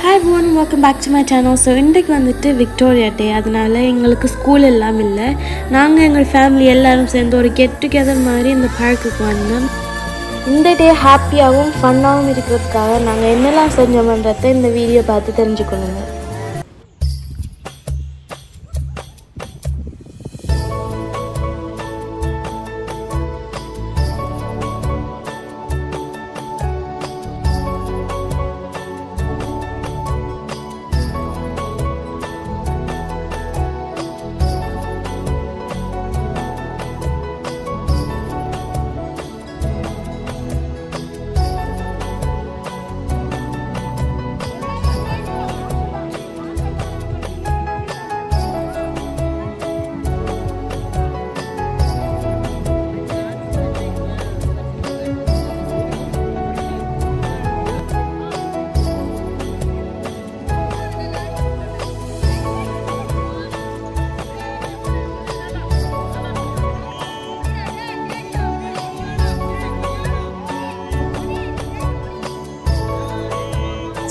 Hi everyone, welcome back to my channel. So இன்றைக்கு வந்துட்டு Victoria டே, அதனால எங்களுக்கு ஸ்கூல் எல்லாம் இல்லை. நாங்கள் எங்கள் ஃபேமிலி எல்லாரும் சேர்ந்து ஒரு கெட் டுகெதர் மாதிரி இந்த பார்க்குக்கு வந்தோம். இந்த டே ஹாப்பியாகவும் ஃபன்னாகவும் இருக்கிறதுக்காக நாங்கள் என்னெல்லாம் செஞ்சோம்ன்றதை இந்த வீடியோ பார்த்து தெரிஞ்சுக்கொள்ளுங்க.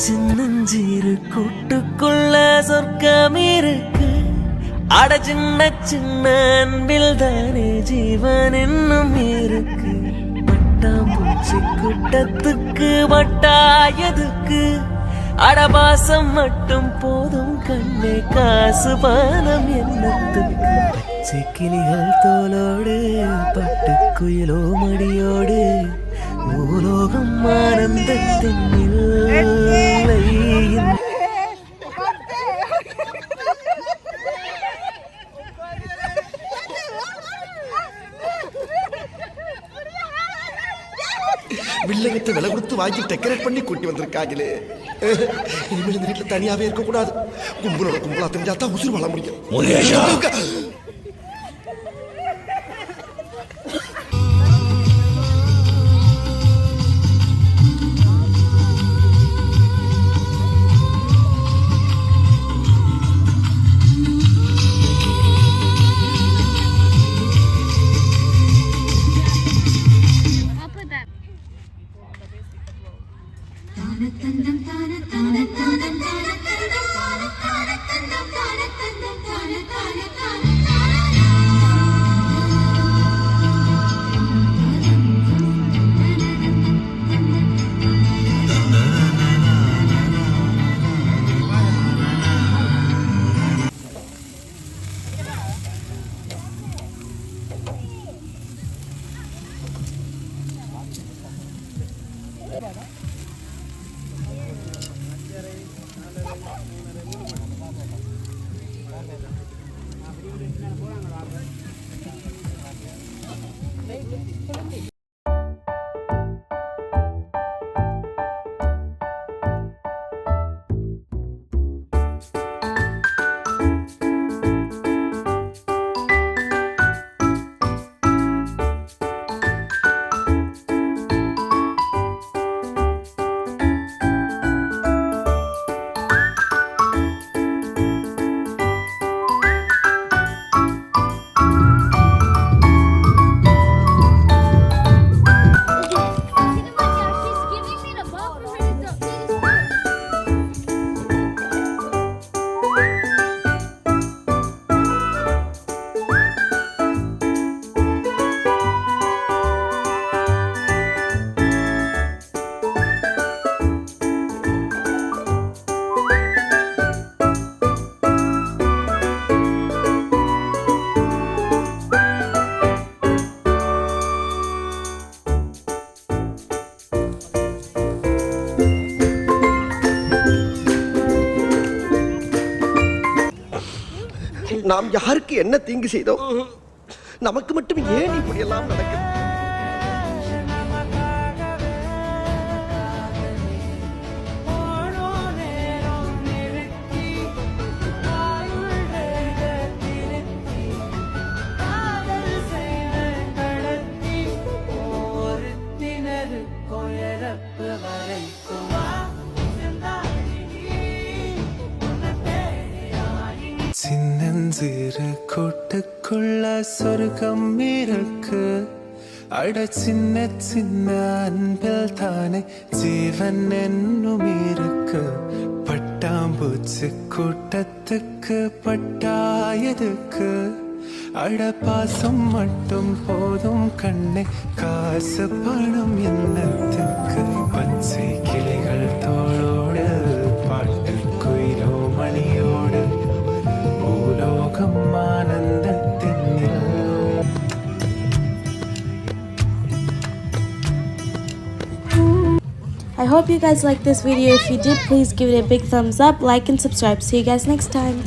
சின்னஞ்சிறு கூட்டுக்குள்ள சொர்க்கம் இருக்கு. அட சின்ன சின்ன அன்பில் தானே ஜீவன் இன்னும் இருக்கு. பட்டாம்பூச்சி கூட்டத்துக்கு வட்டாயதுக்கு அடபாசம் மட்டும் போதும் கண்ணே, காசு பானம் என்னத்துக்கு. பச்சை கிளிகள் தோலோடு பட்டுக்குயிலோ மடியோடு பூலோகம் ஆனந்தத்தின் இல்லை. வில்லகத்தை விலை கொடுத்து வாங்கி டெக்கரேட் பண்ணி கூட்டி வந்திருக்காங்களே. இனிமேல் இந்த வீட்டில் தனியாவே இருக்கக்கூடாது. கும்பலோட கும்பலா தெரிஞ்சாதான் உசுறு வாழ முடியும். நாம் யாருக்கு என்ன தீங்கு செய்தோம்? நமக்கு மட்டும் ஏன் இப்படி எல்லாம் நடக்குது? சின்னஞ்சிறு கூட்டுக்குள்ள சொர்க்கம் இருக்கு. அட சின்ன சின்ன அன்பில் தானே ஜீவன் என்னும் இருக்கு. பச்சை கூட்டத்துக்கு பட்டாயதுக்கு அட பாசம் மட்டும் போதும் கண்ணே காசு பணம் என்னத்துக்கு பச்சை கிளிகள் தோளோடு பாட்டு குயிலோ மணியோடு பூலோகம் ஆனந்தத்தின் I hope you guys liked this video. If you did, please give it a big thumbs up, like and subscribe. See you guys next time.